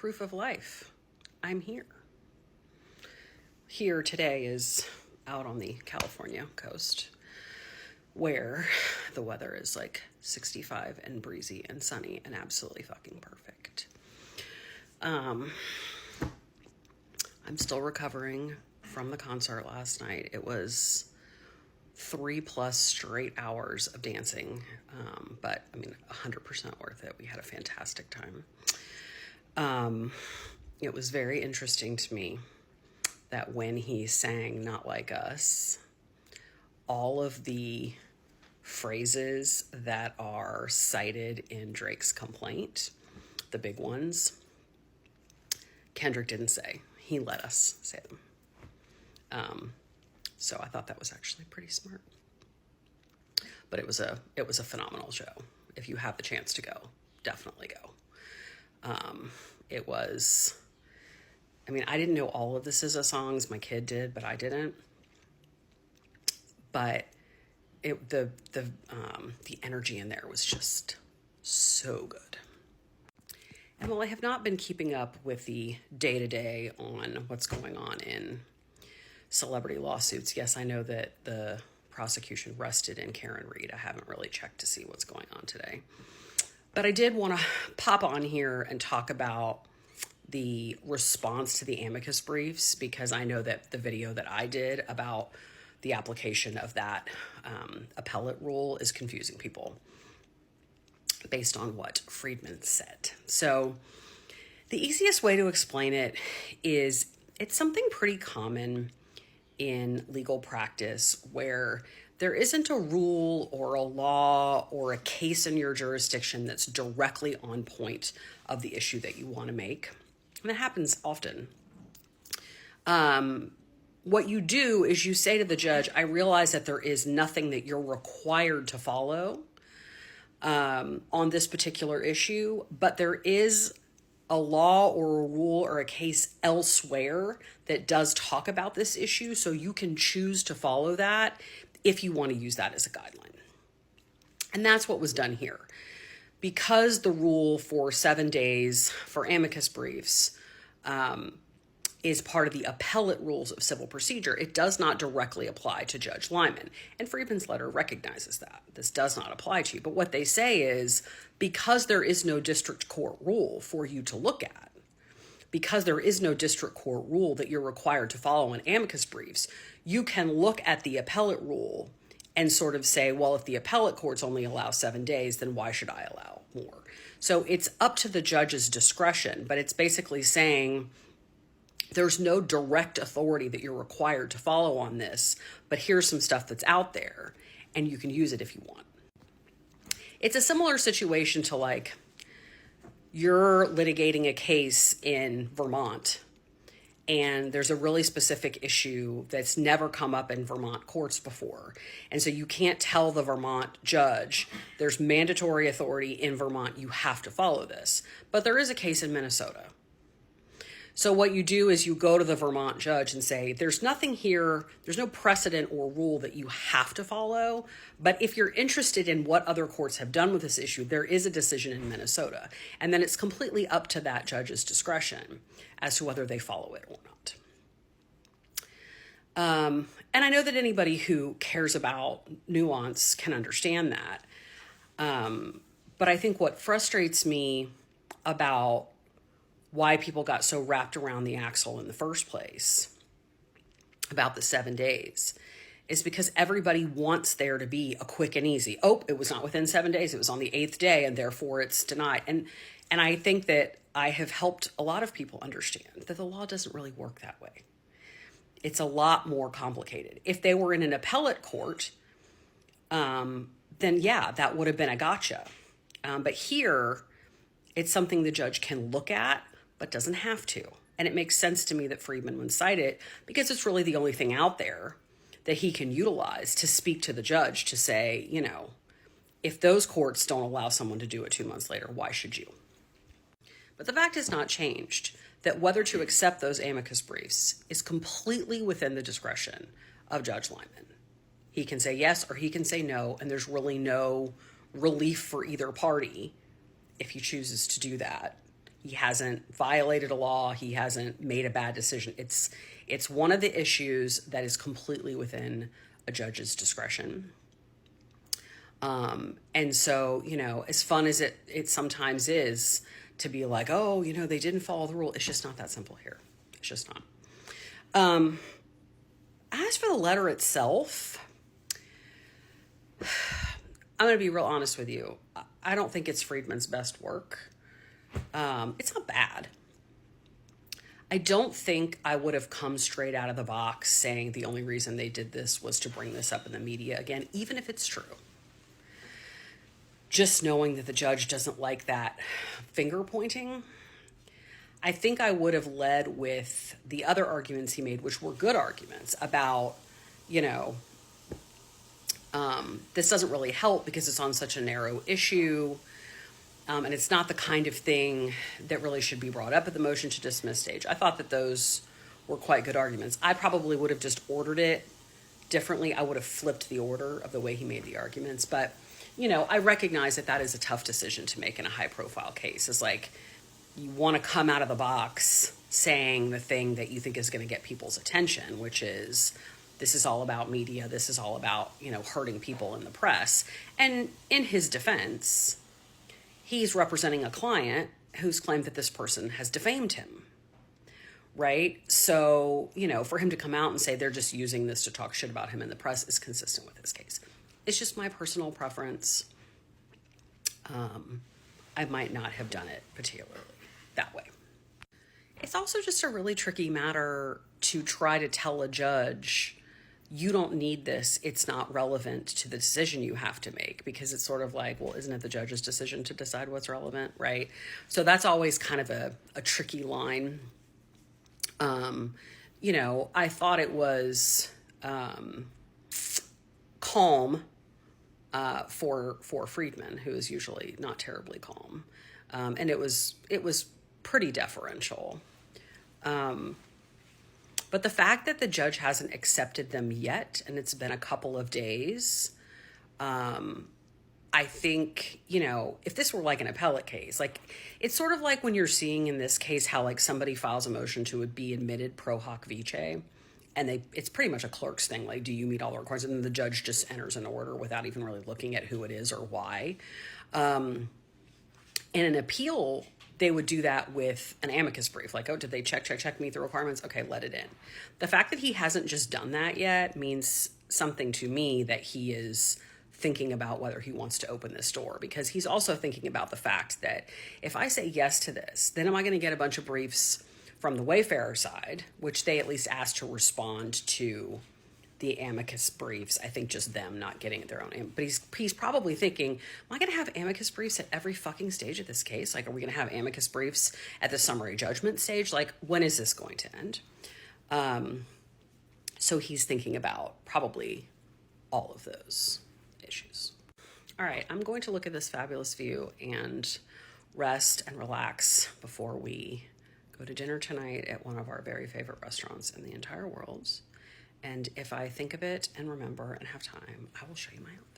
proof of life. I'm here. Here today is out on the California coast where the weather is like 65 and breezy and sunny and absolutely fucking perfect. I'm still recovering from the concert last night. It was 3+ straight hours of dancing, but I mean, 100% worth it. We had a fantastic time. It was very interesting to me that when he sang Not Like Us, all of the phrases that are cited in Drake's complaint, the big ones, Kendrick didn't say. He let us say them. So I thought that was actually pretty smart. But it was a phenomenal show. If you have the chance to go, definitely go. It was, I mean, I didn't know all of the SZA songs. My kid did, but I didn't. But the energy in there was just so good. And while I have not been keeping up with the day-to-day on what's going on in celebrity lawsuits, yes, I know that the prosecution rested in Karen Reed. I haven't really checked to see what's going on today. But I did want to pop on here and talk about the response to the amicus briefs, because I know that the video that I did about the application of that appellate rule is confusing people based on what Friedman said. So the easiest way to explain it is it's something pretty common in legal practice where there isn't a rule or a law or a case in your jurisdiction that's directly on point of the issue that you want to make. And that happens often. What you do is you say to the judge, I realize that there is nothing that you're required to follow on this particular issue, but there is a law or a rule or a case elsewhere that does talk about this issue, so you can choose to follow that if you want to use that as a guideline. And that's what was done here. Because the rule for 7 days for amicus briefs is part of the appellate rules of civil procedure, it does not directly apply to Judge Lyman. And Friedman's letter recognizes that. This does not apply to you. But what they say is, because there is no district court rule for you to look at, because there is no district court rule that you're required to follow in amicus briefs, you can look at the appellate rule and sort of say, well, if the appellate courts only allow 7 days, then why should I allow more? So it's up to the judge's discretion, but it's basically saying there's no direct authority that you're required to follow on this, but here's some stuff that's out there, and you can use it if you want. It's a similar situation to like you're litigating a case in Vermont, and there's a really specific issue that's never come up in Vermont courts before. And so you can't tell the Vermont judge, there's mandatory authority in Vermont, you have to follow this. But there is a case in Minnesota. So what you do is you go to the Vermont judge and say, there's nothing here, there's no precedent or rule that you have to follow, but if you're interested in what other courts have done with this issue, there is a decision in Minnesota. And then it's completely up to that judge's discretion as to whether they follow it or not. And I know that anybody who cares about nuance can understand that. But I think what frustrates me about why people got so wrapped around the axle in the first place about the 7 days is because everybody wants there to be a quick and easy. Oh, it was not within 7 days. It was on the 8th day, and therefore it's denied. And I think that I have helped a lot of people understand that the law doesn't really work that way. It's a lot more complicated. If they were in an appellate court, then yeah, that would have been a gotcha. But here, it's something the judge can look at, but doesn't have to. And it makes sense to me that Friedman would cite it because it's really the only thing out there that he can utilize to speak to the judge to say, you know, if those courts don't allow someone to do it 2 months later, why should you? But the fact has not changed that whether to accept those amicus briefs is completely within the discretion of Judge Lyman. He can say yes or he can say no, and there's really no relief for either party if he chooses to do that He hasn't violated a law. He hasn't made a bad decision. It's one of the issues that is completely within a judge's discretion. And so, as fun as it sometimes is to be like, oh, they didn't follow the rule. It's just not that simple here. It's just not. As for the letter itself, I'm going to be real honest with you. I don't think it's Friedman's best work. It's not bad. I don't think I would have come straight out of the box saying the only reason they did this was to bring this up in the media again, even if it's true. Just knowing that the judge doesn't like that finger pointing, I think I would have led with the other arguments he made, which were good arguments about, this doesn't really help because it's on such a narrow issue. And it's not the kind of thing that really should be brought up at the motion to dismiss stage. I thought that those were quite good arguments. I probably would have just ordered it differently. I would have flipped the order of the way he made the arguments. But, I recognize that is a tough decision to make in a high-profile case. It's like you want to come out of the box saying the thing that you think is going to get people's attention, which is this is all about media. This is all about, hurting people in the press. And in his defense, he's representing a client who's claimed that this person has defamed him, right? So, for him to come out and say they're just using this to talk shit about him in the press is consistent with his case. It's just my personal preference. I might not have done it particularly that way. It's also just a really tricky matter to try to tell a judge, you don't need this. It's not relevant to the decision you have to make, because it's sort of like, well, isn't it the judge's decision to decide what's relevant, right? So that's always kind of a tricky line. I thought it was calm for Friedman, who is usually not terribly calm. And it was pretty deferential. But the fact that the judge hasn't accepted them yet, and it's been a couple of days, I think, if this were like an appellate case, like it's sort of like when you're seeing in this case how like somebody files a motion to be admitted pro hoc vice, and it's pretty much a clerk's thing. Like, do you meet all the requirements? And then the judge just enters an order without even really looking at who it is or why. In an appeal, they would do that with an amicus brief. Like, oh, did they check, meet the requirements? Okay, let it in. The fact that he hasn't just done that yet means something to me, that he is thinking about whether he wants to open this door, because he's also thinking about the fact that if I say yes to this, then am I going to get a bunch of briefs from the Wayfarer side, which they at least asked to respond to the amicus briefs. I think just them not getting their own. But he's probably thinking, am I going to have amicus briefs at every fucking stage of this case? Like, are we going to have amicus briefs at the summary judgment stage? Like, when is this going to end? So he's thinking about probably all of those issues. All right, I'm going to look at this fabulous view and rest and relax before we go to dinner tonight at one of our very favorite restaurants in the entire world. And if I think of it and remember and have time, I will show you my outfit.